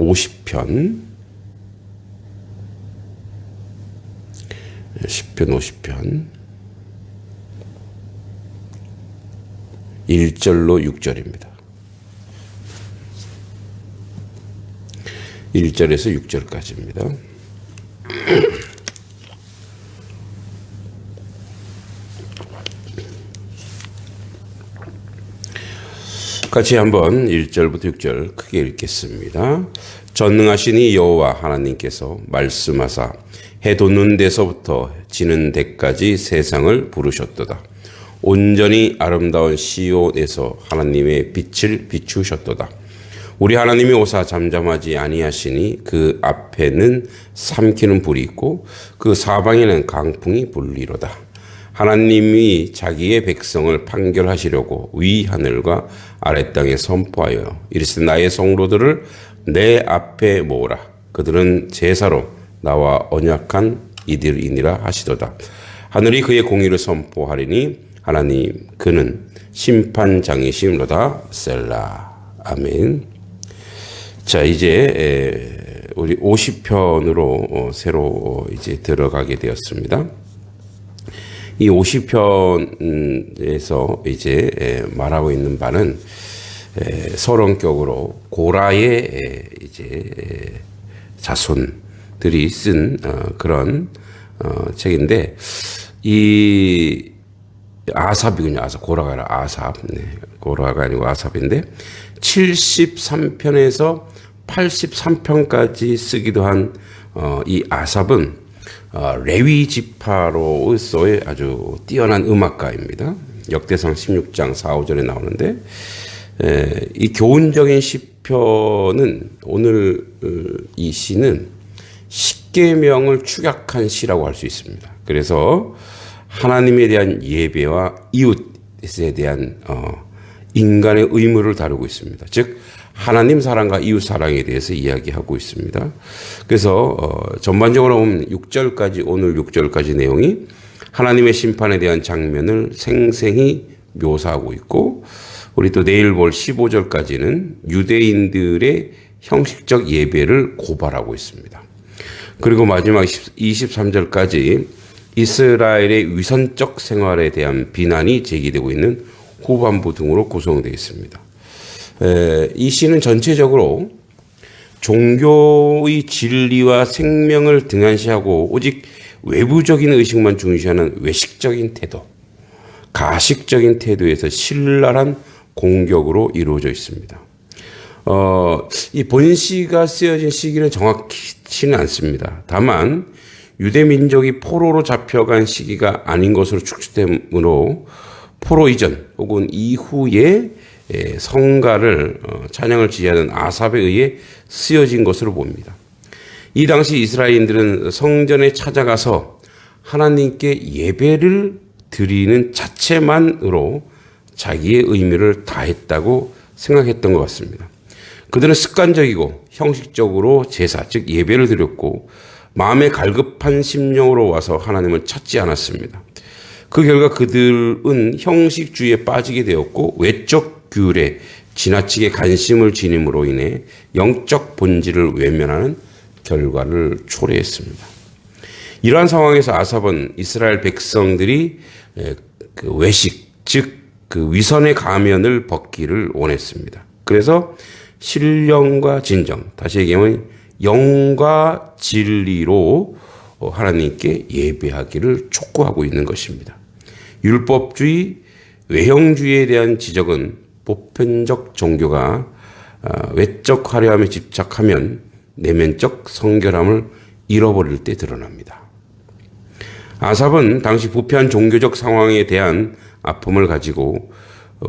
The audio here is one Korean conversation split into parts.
50편, 시편 50편 1절로 6절입니다. 1절에서 6절까지입니다. 같이 한번 1절부터 6절 크게 읽겠습니다. 전능하시니 여호와 하나님께서 말씀하사 해 돋는 데서부터 지는 데까지 세상을 부르셨도다. 온전히 아름다운 시온에서 하나님의 빛을 비추셨도다. 우리 하나님이 오사 잠잠하지 아니하시니 그 앞에는 삼키는 불이 있고 그 사방에는 강풍이 불리로다. 하나님이 자기의 백성을 판결하시려고 위 하늘과 아래 땅에 선포하여 이르시되 나의 성도들을 내 앞에 모으라. 그들은 제사로 나와 언약한 이들이니라 하시도다. 하늘이 그의 공의를 선포하리니 하나님 그는 심판장이시로다. 셀라. 아멘. 자, 이제 우리 50편으로 새로 이제 들어가게 되었습니다. 이 50편에서 이제 말하고 있는 바는 서론격으로 고라의 이제 자손들이 쓴 그런 책인데, 이 아삽이군요. 아삽. 고라가 아니라 아삽. 네, 고라가 아니고 아삽인데 73편에서 83편까지 쓰기도 한 이 아삽은 레위 지파로서의 아주 뛰어난 음악가입니다. 역대상 16장 4, 5절에 나오는데 이 교훈적인 시편은 오늘 이 시는 십계명을 축약한 시라고 할 수 있습니다. 그래서 하나님에 대한 예배와 이웃에 대한 인간의 의무를 다루고 있습니다. 즉 하나님 사랑과 이웃 사랑에 대해서 이야기하고 있습니다. 그래서 전반적으로 보면 6절까지, 오늘 6절까지 내용이 하나님의 심판에 대한 장면을 생생히 묘사하고 있고, 우리 또 내일 볼 15절까지는 유대인들의 형식적 예배를 고발하고 있습니다. 그리고 마지막 23절까지 이스라엘의 위선적 생활에 대한 비난이 제기되고 있는 후반부 등으로 구성되어 있습니다. 이 시는 전체적으로 종교의 진리와 생명을 등한시하고 오직 외부적인 의식만 중시하는 외식적인 태도, 가식적인 태도에서 신랄한 공격으로 이루어져 있습니다. 이 본시가 쓰여진 시기는 정확치는 않습니다. 다만 유대 민족이 포로로 잡혀간 시기가 아닌 것으로 추측되므로 포로 이전 혹은 이후에 성가를 찬양을 지휘하는 아삽에 의해 쓰여진 것으로 봅니다. 이 당시 이스라엘인들은 성전에 찾아가서 하나님께 예배를 드리는 자체만으로 자기의 의미를 다했다고 생각했던 것 같습니다. 그들은 습관적이고 형식적으로 제사, 즉 예배를 드렸고 마음에 갈급한 심령으로 와서 하나님을 찾지 않았습니다. 그 결과 그들은 형식주의에 빠지게 되었고 외적 규율에 지나치게 관심을 지님으로 인해 영적 본질을 외면하는 결과를 초래했습니다. 이러한 상황에서 아삽은 이스라엘 백성들이 그 외식, 즉 그 위선의 가면을 벗기를 원했습니다. 그래서 신령과 진정, 다시 얘기하면 영과 진리로 하나님께 예배하기를 촉구하고 있는 것입니다. 율법주의, 외형주의에 대한 지적은 보편적 종교가 외적 화려함에 집착하면 내면적 성결함을 잃어버릴 때 드러납니다. 아삽은 당시 부패한 종교적 상황에 대한 아픔을 가지고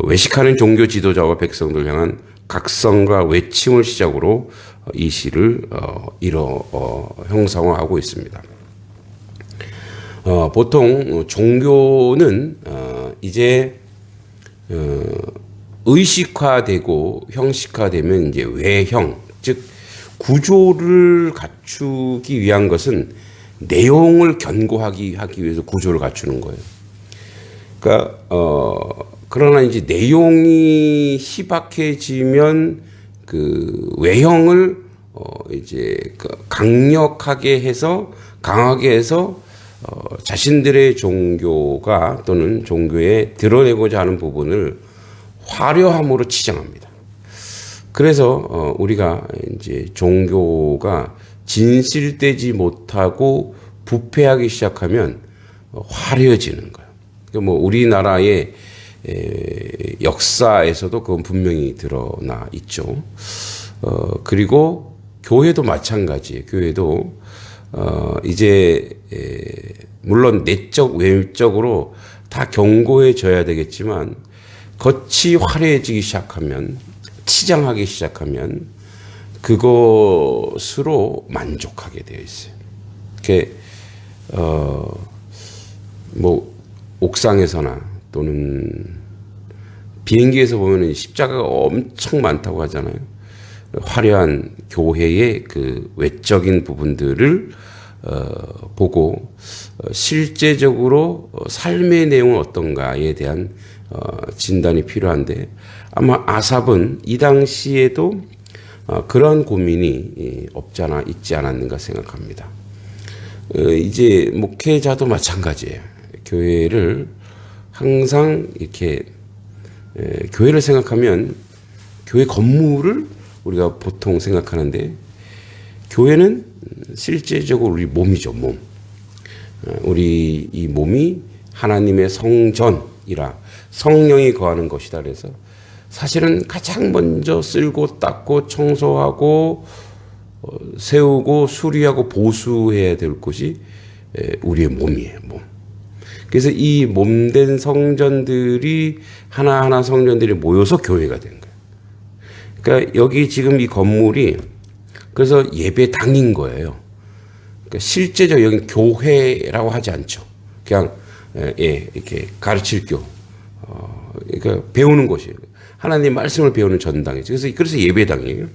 외식하는 종교 지도자와 백성들 향한 각성과 외침을 시작으로 이 시를 형상화하고 있습니다. 보통 종교는 이제 의식화되고 형식화되면 이제 외형, 즉 구조를 갖추기 위한 것은 내용을 견고하기 위해서 구조를 갖추는 거예요. 그러니까 그러나 이제 내용이 희박해지면 그 외형을 이제 강력하게 해서 강하게 해서 자신들의 종교가 또는 종교에 드러내고자 하는 부분을 화려함으로 치장합니다. 그래서 우리가 이제 종교가 진실되지 못하고 부패하기 시작하면 화려해지는 거예요. 뭐 우리나라의 역사에서도 그건 분명히 드러나 있죠. 그리고 교회도 마찬가지예요. 교회도 이제 물론 내적 외적으로 다 견고해져야 되겠지만 겉이 화려해지기 시작하면 치장하기 시작하면 그것으로 만족하게 되어 있어요. 이렇게 뭐 옥상에서나 또는 비행기에서 보면은 십자가가 엄청 많다고 하잖아요. 화려한 교회의 그 외적인 부분들을 보고 실제적으로 삶의 내용은 어떤가에 대한 진단이 필요한데 아마 아삽은 이 당시에도 그런 고민이 없잖아 있지 않았는가 생각합니다. 이제 목회자도 마찬가지예요. 교회를 항상 이렇게 교회를 생각하면 교회 건물을 우리가 보통 생각하는데 교회는 실제적으로 우리 몸이죠. 몸. 우리 이 몸이 하나님의 성전이라 성령이 거하는 것이다. 그래서 사실은 가장 먼저 쓸고 닦고 청소하고 세우고 수리하고 보수해야 될 곳이 우리의 몸이에요. 몸. 그래서 이 몸된 성전들이 하나하나 성전들이 모여서 교회가 된 거예요. 그러니까 여기 지금 이 건물이 그래서 예배당인 거예요. 그러니까 실제적 여기 교회라고 하지 않죠. 그냥 이렇게 가르칠 교, 그러니까 배우는 곳이에요. 하나님 말씀을 배우는 전당이죠. 그래서 예배당이에요.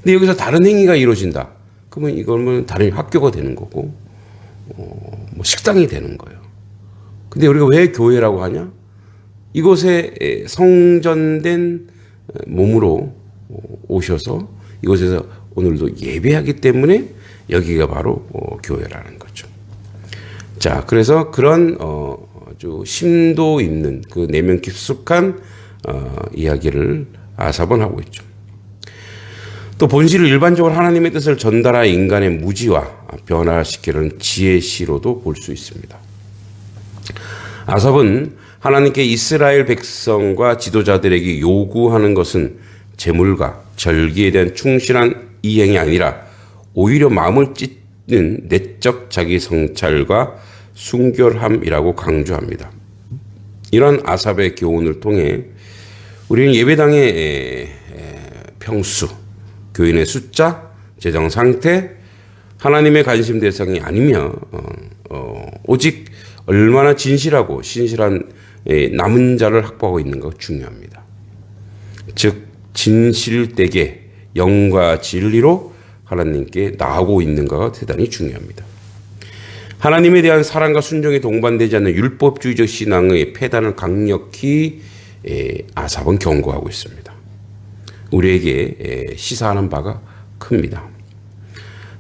근데 여기서 다른 행위가 이루어진다. 그러면 이거는 다른 학교가 되는 거고, 뭐 식당이 되는 거예요. 근데 우리가 왜 교회라고 하냐? 이곳에 성전된 몸으로 오셔서 이곳에서 오늘도 예배하기 때문에 여기가 바로 교회라는 거죠. 자, 그래서 그런 아주 심도 있는 그 내면 깊숙한 이야기를 아삽은 하고 있죠. 또 본시를 일반적으로 하나님의 뜻을 전달하여 인간의 무지와 변화시키려는 지혜시로도 볼 수 있습니다. 아삽은 하나님께 이스라엘 백성과 지도자들에게 요구하는 것은 재물과 절기에 대한 충실한 이행이 아니라 오히려 마음을 찢는 내적 자기 성찰과 순결함이라고 강조합니다. 이런 아삽의 교훈을 통해 우리는 예배당의 평수, 교인의 숫자, 재정 상태, 하나님의 관심 대상이 아니며 오직 얼마나 진실하고 신실한 남은 자를 확보하고 있는가 중요합니다. 즉 진실되게 영과 진리로 하나님께 나아가고 있는가가 대단히 중요합니다. 하나님에 대한 사랑과 순종이 동반되지 않는 율법주의적 신앙의 폐단을 강력히 아삽은 경고하고 있습니다. 우리에게 시사하는 바가 큽니다.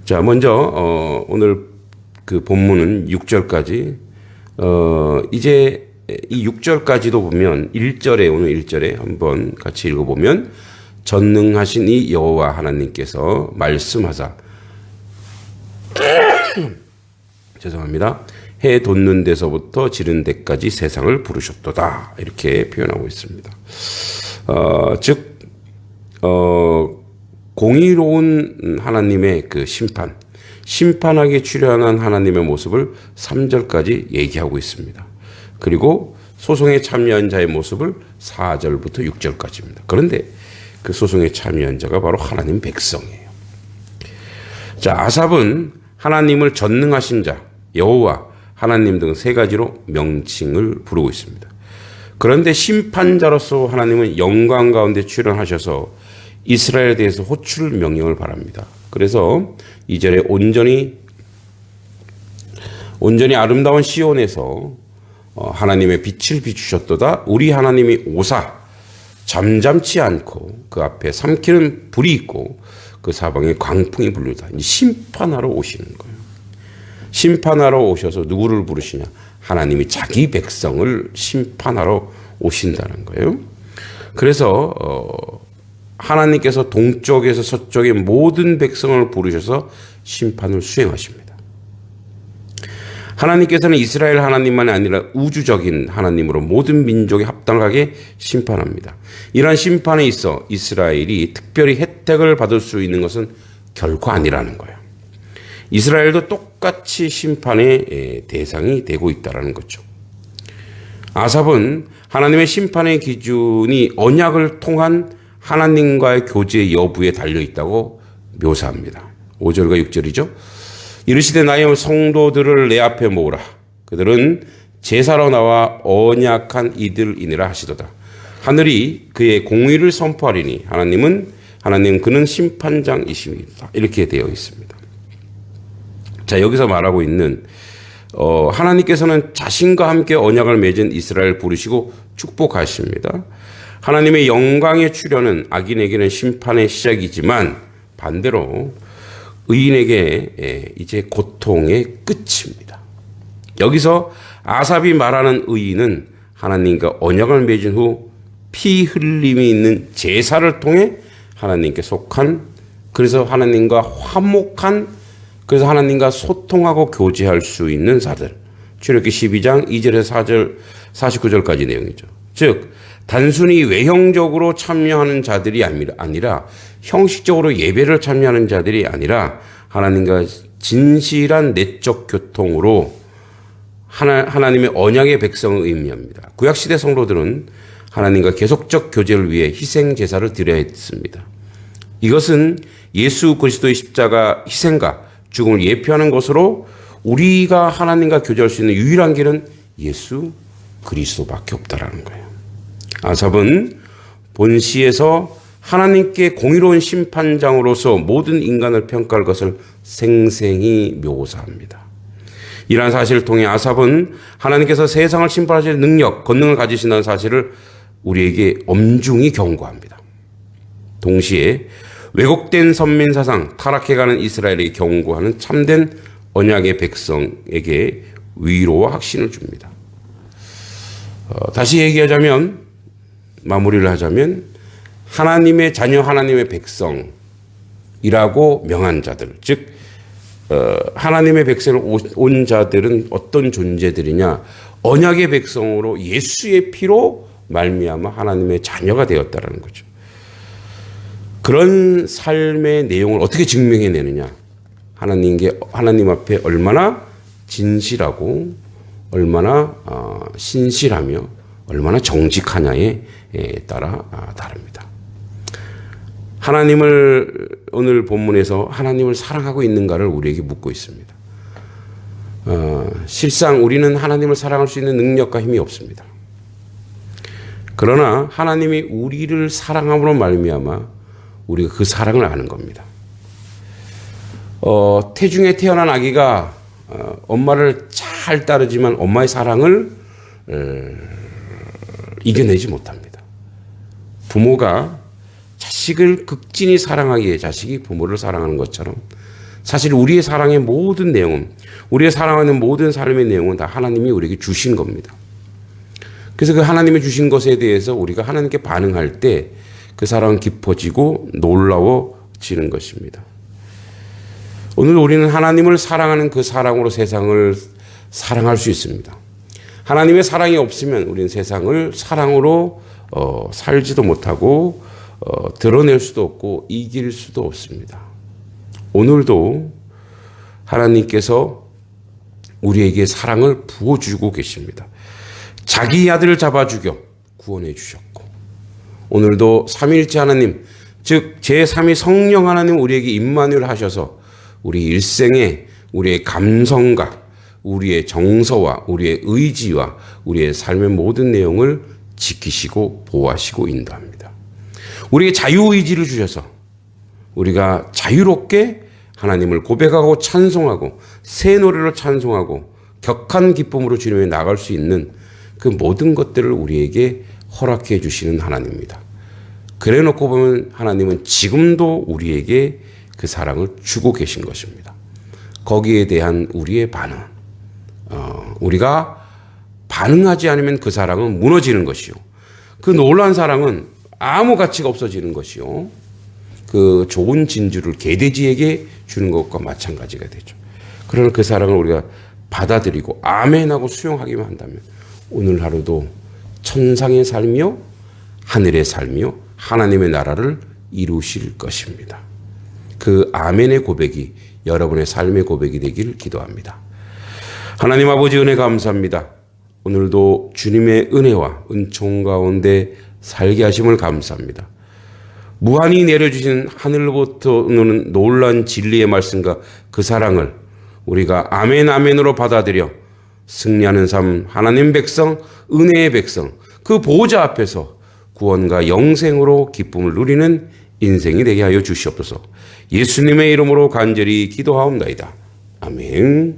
자, 먼저 오늘 그 본문은 6절까지 이제 이 6절까지도 보면 1절에 오늘 1절에 한번 같이 읽어보면 전능하신 이 여호와 하나님께서 말씀하사 죄송합니다. 해 돋는 데서부터 지른 데까지 세상을 부르셨도다 이렇게 표현하고 있습니다. 즉 공의로운 하나님의 그 심판하게 출현한 하나님의 모습을 3절까지 얘기하고 있습니다. 그리고 소송에 참여한 자의 모습을 4절부터 6절까지입니다. 그런데 그 소송에 참여한 자가 바로 하나님 백성이에요. 자, 아삽은 하나님을 전능하신 자, 여호와, 하나님 등 세 가지로 명칭을 부르고 있습니다. 그런데 심판자로서 하나님은 영광 가운데 출현하셔서 이스라엘에 대해서 호출 명령을 바랍니다. 그래서 2절에 온전히 아름다운 시온에서 하나님의 빛을 비추셨도다. 우리 하나님이 오사 잠잠치 않고 그 앞에 삼키는 불이 있고 그 사방에 광풍이 불리다. 심판하러 오시는 거예요. 심판하러 오셔서 누구를 부르시냐? 하나님이 자기 백성을 심판하러 오신다는 거예요. 그래서 하나님께서 동쪽에서 서쪽의 모든 백성을 부르셔서 심판을 수행하십니다. 하나님께서는 이스라엘 하나님만이 아니라 우주적인 하나님으로 모든 민족에 합당하게 심판합니다. 이러한 심판에 있어 이스라엘이 특별히 혜택을 받을 수 있는 것은 결코 아니라는 거예요. 이스라엘도 똑같이 심판의 대상이 되고 있다는 거죠. 아삽은 하나님의 심판의 기준이 언약을 통한 하나님과의 교제 여부에 달려있다고 묘사합니다. 5절과 6절이죠. 이르시되 나의 성도들을 내 앞에 모으라. 그들은 제사로 나와 언약한 이들이니라 하시도다. 하늘이 그의 공의를 선포하리니 하나님 그는 심판장이십니다. 이렇게 되어 있습니다. 자, 여기서 말하고 있는 하나님께서는 자신과 함께 언약을 맺은 이스라엘 부르시고 축복하십니다. 하나님의 영광의 출현은 악인에게는 심판의 시작이지만 반대로 의인에게 이제 고통의 끝입니다. 여기서 아삽이 말하는 의인은 하나님과 언약을 맺은 후 피 흘림이 있는 제사를 통해 하나님께 속한, 그래서 하나님과 화목한, 그래서 하나님과 소통하고 교제할 수 있는 자들. 출애굽기 12장 2절에서 4절 49절까지 내용이죠. 즉 단순히 외형적으로 참여하는 자들이 아니라 형식적으로 예배를 참여하는 자들이 아니라 하나님과 진실한 내적 교통으로 하나님의 언약의 백성을 의미합니다. 구약시대 성도들은 하나님과 계속적 교제를 위해 희생 제사를 드려야 했습니다. 이것은 예수 그리스도의 십자가 희생과 죽음을 예표하는 것으로 우리가 하나님과 교제할 수 있는 유일한 길은 예수 그리스도밖에 없다라는 거예요. 아삽은 본시에서 하나님께 공의로운 심판장으로서 모든 인간을 평가할 것을 생생히 묘사합니다. 이러한 사실을 통해 아삽은 하나님께서 세상을 심판하실 능력, 권능을 가지신다는 사실을 우리에게 엄중히 경고합니다. 동시에 왜곡된 선민사상, 타락해가는 이스라엘에게 경고하는 참된 언약의 백성에게 위로와 확신을 줍니다. 다시 얘기하자면, 마무리를 하자면 하나님의 자녀, 하나님의 백성이라고 명한 자들, 즉 하나님의 백성을 온 자들은 어떤 존재들이냐? 언약의 백성으로 예수의 피로 말미암아 하나님의 자녀가 되었다라는 거죠. 그런 삶의 내용을 어떻게 증명해내느냐? 하나님 앞에 얼마나 진실하고 얼마나 신실하며 얼마나 정직하냐에 따라 다릅니다. 하나님을 오늘 본문에서 하나님을 사랑하고 있는가를 우리에게 묻고 있습니다. 실상 우리는 하나님을 사랑할 수 있는 능력과 힘이 없습니다. 그러나 하나님이 우리를 사랑함으로 말미암아 우리가 그 사랑을 아는 겁니다. 태중에 태어난 아기가 엄마를 잘 따르지만 엄마의 사랑을 이겨내지 못합니다. 부모가 자식을 극진히 사랑하기에 자식이 부모를 사랑하는 것처럼 사실 우리의 사랑의 모든 내용은, 우리의 사랑하는 모든 삶의 내용은 다 하나님이 우리에게 주신 겁니다. 그래서 그 하나님이 주신 것에 대해서 우리가 하나님께 반응할 때 그 사랑은 깊어지고 놀라워지는 것입니다. 오늘 우리는 하나님을 사랑하는 그 사랑으로 세상을 사랑할 수 있습니다. 하나님의 사랑이 없으면 우리는 세상을 사랑으로 살지도 못하고 드러낼 수도 없고 이길 수도 없습니다. 오늘도 하나님께서 우리에게 사랑을 부어주고 계십니다. 자기 아들을 잡아 죽여 구원해 주셨고, 오늘도 삼위일체 하나님, 즉 제3위 성령 하나님 우리에게 임마누엘 하셔서 우리 일생에 우리의 감성과 우리의 정서와 우리의 의지와 우리의 삶의 모든 내용을 지키시고 보호하시고 인도합니다. 우리에게 자유의지를 주셔서 우리가 자유롭게 하나님을 고백하고 찬송하고 새 노래로 찬송하고 격한 기쁨으로 주님에 나갈 수 있는 그 모든 것들을 우리에게 허락해 주시는 하나님입니다. 그래 놓고 보면 하나님은 지금도 우리에게 그 사랑을 주고 계신 것입니다. 거기에 대한 우리의 반응. 우리가 반응하지 않으면 그 사랑은 무너지는 것이요. 그 놀라운 사랑은 아무 가치가 없어지는 것이요. 그 좋은 진주를 개돼지에게 주는 것과 마찬가지가 되죠. 그러나 그 사랑을 우리가 받아들이고 아멘하고 수용하기만 한다면 오늘 하루도 천상의 삶이요 하늘의 삶이요 하나님의 나라를 이루실 것입니다. 그 아멘의 고백이 여러분의 삶의 고백이 되길 기도합니다. 하나님 아버지 은혜 감사합니다. 오늘도 주님의 은혜와 은총 가운데 살게 하심을 감사합니다. 무한히 내려주신 하늘로부터 오는 놀라운 진리의 말씀과 그 사랑을 우리가 아멘 아멘으로 받아들여 승리하는 삶, 하나님 백성, 은혜의 백성, 그 보호자 앞에서 구원과 영생으로 기쁨을 누리는 인생이 되게 하여 주시옵소서. 예수님의 이름으로 간절히 기도하옵나이다. 아멘.